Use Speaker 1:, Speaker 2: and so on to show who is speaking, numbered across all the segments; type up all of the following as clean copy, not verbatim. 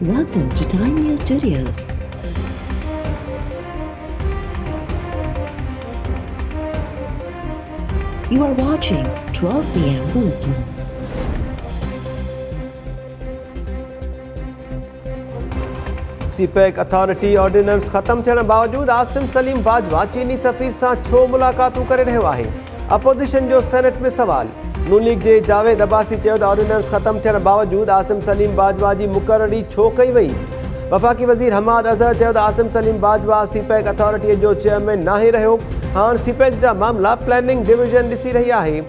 Speaker 1: Welcome to Time News Studios. You are watching 12 PM Bulletin.
Speaker 2: CPEC authority ordinance ख़त्म थियण बावजूदि आसिम सलीम बाजवा चीनी सफ़ीर सां छो मुलाक़ातूं करे रहियो आहे। अपोज़िशन जो सेनेट में सवाल। नून लीग जे जावेद अब्बासी चयो त ऑर्डिनेंस ख़त्म थियण बावजूदि आसिम सलीम बाजवा जी मुक़ररी छो कई वई। वफ़ाक़ी वज़ीर हमाद अज़हर चयो त आसिम सलीम बाजवा सीपैक अथॉरिटीअ जो चेयरमैन नाहे रहियो। हाणे सीपैक जा मामला प्लैनिंग डिवीज़न ॾिसी रही आहे।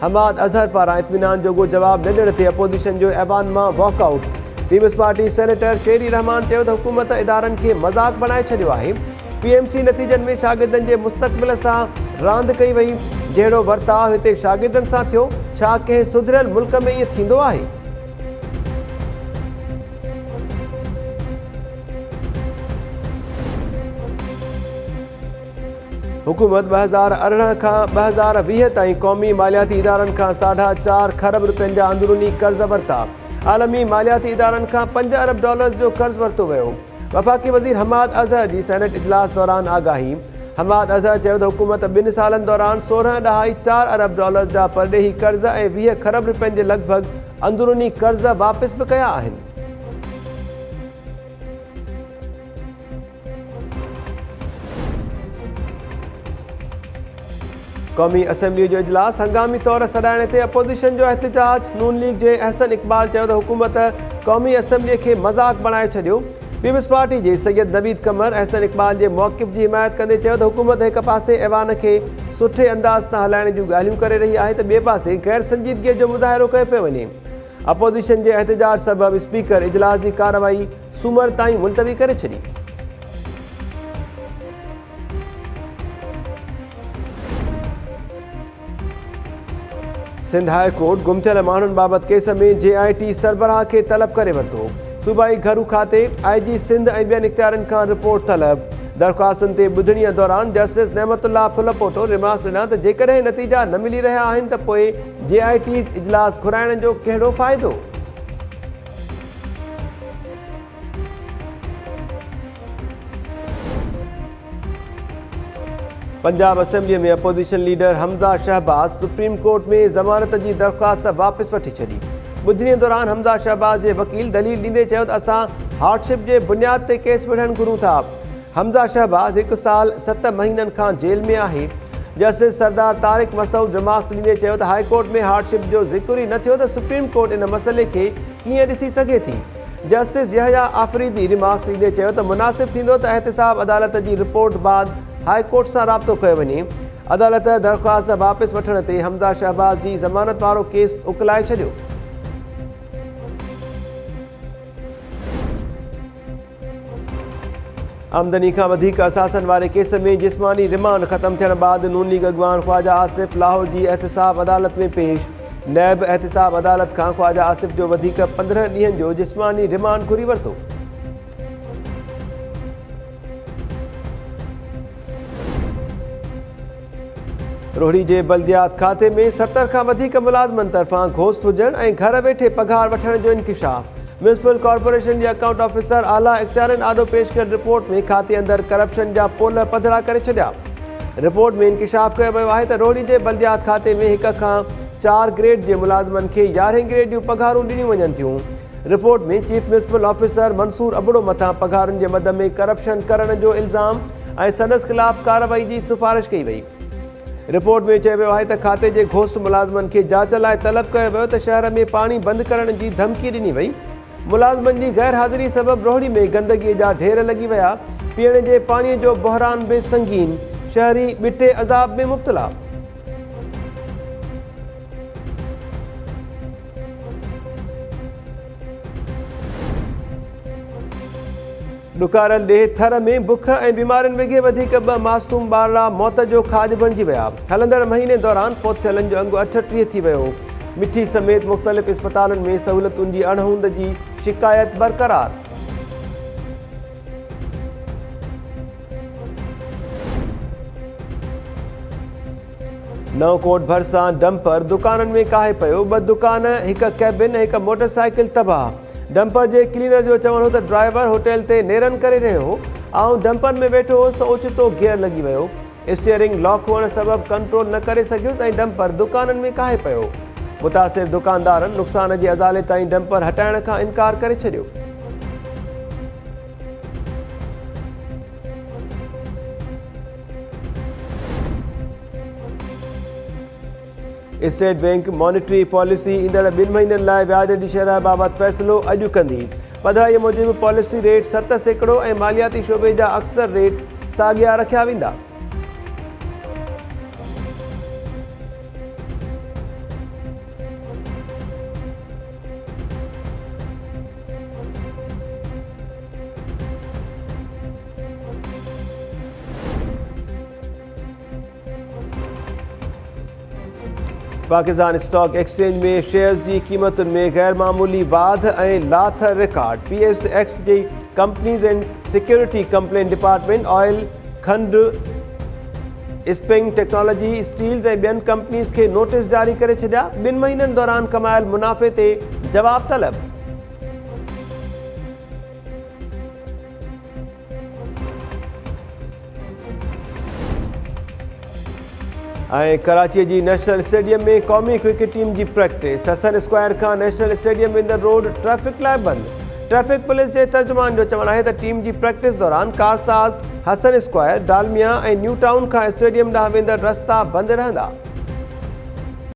Speaker 2: हमाद अज़हर पारां इत्मीनान जोॻो जवाबु न ॾियण ते अपोज़िशन जो ऐवान मां वॉकआउट। पीपल्स पार्टी सेनेटर शेरी रहमान चयो त हुकूमत इदारनि खे मज़ाक़ बणाए छॾियो आहे। PMC नतीजनि में शागिर्दनि जे मुस्तक़बिल सां रांदि कई वई। जहिड़ो वर्ताव हिते शागिर्दनि सां थियो, छा कंहिं सुधरियल मुल्क में ईअं थींदो आहे? हुकूमत 2018 खां 2020 ताईं क़ौमी मालियाती इदारनि खां $4.5 खरब रुपयनि जा अंदरूनी कर्ज़ वरिता। आलमी मालियाती इदारनि खां $5 अरब जो कर्ज़ वरितो वियो। वफ़ाक़ी वज़ीर हमाद अज़हर जी सेनेट इजलास दौरान आगाही। हमाद अज़हर चयो त हुकूमत 2 सालनि दौरान $16.4 अरब जा परॾेही कर्ज़ ऐं 20 खरब रुपयनि जे लॻभॻि अंदरूनी कर्ज़ वापसि बि कया आहिनि। क़ौमी असेंबली जो इजलास हंगामी तौर सॾाइण ते अपोज़िशन जो एहतिजाज। नून लीग जे अहसन इक़बाल चयो त हुकूमत क़ौमी असेंबलीअ खे मज़ाक़ बणाए छॾियो। पीपल्स पार्टी जे सैयद नवीद कमर अहसन इक़बाल जे मौक़िफ़ जी हिमायत कंदे चयो त हुकूमत हिक पासे ऐवान खे सुठे अंदाज़ सां हलाइण जूं ॻाल्हियूं करे रही आहे त ॿिए पासे गैर संजीदगीअ जो मुज़ाहिरो कयो पियो वञे। अपोज़िशन जे एहतिजाज सबबि स्पीकर इजलास जी कार्रवाई सूमर ताईं मुलतवी करे छॾी। सिंध हाई कोर्ट गुम थियल माण्हुनि बाबति केस में JIT सरबराह खे तलब करे वरितो। सूबाई घरू खाते IG सिंध ऐं ॿियनि इख़्तियारनि खां रिपोर्ट तलब। दरख़्वास्तुनि ते ॿुधणीअ दौरान जस्टिस नेमतुल्लाह फुलपोटो रिमार्क्स ॾिना त जेकॾहिं नतीजा न मिली रहिया आहिनि त पोइ JIT इजलास घुराइण जो कहिड़ो फ़ाइदो। पंजाब असेंबलीअ में opposition leader Hamza Shahbaz supreme court में ज़मानत जी दरख़्वास्त वापसि वठी छॾी। ॿुधणीअ दौरान हमज़ा शहबाज जे वकील दलील ॾींदे चयो त असां हार्डशिप जे बुनियाद ते केस विढ़णु घुरूं था। हमज़ा शहबाज 1 साल 7 महीननि खां जेल में आहे। जस्टिस सरदार तारिक मसूद रिमार्क्स ॾींदे चयो त हाई कोर्ट में हार्डशिप जो ज़िक्र ई न थियो त सुप्रीम कोर्ट इन मसइले खे कीअं ॾिसी सघे थी। जस्टिस यहया आफ़रीदी रिमार्क्स ॾींदे चयो त मुनासिब थींदो त एहतिसाब अदालत जी रिपोर्ट बाद हाई कोर्ट सां राब्तो कयो वञे। अदालत दरख़्वास्त वापसि वठण ते हमज़ा शहबाज जी ज़मानत वारो केस उकलाए छॾियो। आमदनी खां वधीक असासनि वारे केस में जिस्मानी रिमांड ख़त्म थियण बैदि नून लीग अॻवान ख़्वाजा आसिफ लाहौर जी एहतिसाब अदालत में पेश। नैब एहतिसाब अदालत खां ख़्वाजा आसिफ जो वधीक 15 ॾींहनि जो जिस्मानी रिमांड घुरी वरितो। रोहड़ी जे बल्दियात खाते में 70 खां वधीक मुलाज़िमनि तरफ़ां घोस्ट हुजण ऐं घर वेठे पघार वठण जो इंकिशाफ। म्यूनिसिपल कॉर्पोरेशन जे अकाउंट ऑफिसर आला इख़्तियारनि आॾो पेश कयल रिपोर्ट में खाते अंदरि करप्शन जा पोल पधरा करे छॾिया। रिपोर्ट में इंकिशाफ कयो वियो आहे त रोहड़ी जे बल्दियात खाते में 1 खां 4 ग्रेड जे मुलाज़िमनि खे 11 ग्रेड जूं पघारूं ॾिनियूं वञनि थियूं। रिपोर्ट में chief municipal officer Mansoor Abro मथां पघारुनि जे मद में करप्शन करण जो इल्ज़ाम ऐं संदसि ख़िलाफ़ कार्रवाई जी सिफ़ारिश कई वई। रिपोर्ट में चयो वियो आहे त खाते जे घोस्ट मुलाज़िमनि खे जांच लाइ तलब कयो वियो त शहर में पाणी बंदि करण जी धमकी ॾिनी वई। मुलाज़िमनि जी गैर हाज़िरी सबबि रोहड़ी में गंदगीअ जा ढेर लॻी विया। पीअण जे पाणीअ जो बहिरान बि संगीन। शहरी ॿिटे अज़ाब में मुब्तला। ॾुकारल ॾे थर में बुख ऐं बीमारियुनि वेघे वधीक 2 मासूम ॿारड़ा मौत जो खाज बणिजी विया। हलंदड़ महीने दौरान फौत थियलनि जो अंगु 38 थी वियो। मिठी समेत मुख़्तलिफ़ इस्पतालुनि में सहूलियतुनि जी अणहूंद जी शिकायत बरक़रार। नवकोट भरिसां डंपर दुकाननि में काहे पियो। 2 दुकान, 1 कैबिन, 1 मोटरसाइकिल तबाह। डंपर जे क्लीनर जो चवण हो त ड्राइवर होटल ते नेरन करे रहियो हो ऐं डंपर में वेठो होसि त ओचितो गियर लॻी वियो। स्टीयरिंग लॉक हुअण सबबि कंट्रोल न करे सघियुसि ऐं डंपर दुकाननि में काहे पियो। मुतासिर दुकानदारनि नुक़सान जे अदाले ताईं डंपर हटाइण खां इनकार करे छॾियो। स्टेट बैंक मॉनिटरी पॉलिसी ईंदड़ 2 महीननि लाइ व्याज जी शरह बाबति फ़ैसिलो अॼु कंदी। पधिराईअ मूजिबि पॉलिसी रेट 7% ऐं मालियाती शोबे जा अक्सर रेट साॻिया रखिया वेंदा। पाकिस्तान स्टॉक एक्सचेंज में शेयर्स की कीमतुनि में गैर मामूली वाध ऐं लाथ रिकॉर्ड। PSX जी companies and security complaint department oil, खंड, स्पिंग टेक्नोलॉजी, स्टील्स ऐं ॿियनि कंपनीज़ खे नोटिस जारी करे छॾिया। 2 महीननि दौरान कमायल मुनाफ़े ते जवाब तलब। ऐं कराची जी नेशनल स्टेडियम में क़ौमी क्रिकेट टीम की प्रैक्टिस। हसन स्क्वायर का नेशनल स्टेडियम वेंदड़ रोड ट्रैफिक लाइ बंद। ट्रैफिक पुलिस के तर्जुमान जो चवण है त टीम की प्रैक्टिस दौरान कारसाज, हसन स्क्वायर, डालमिया ऐं न्यू टाउन का स्टेडियम ॾांहुं वेंदड़ रस्ता बंद रहंदा।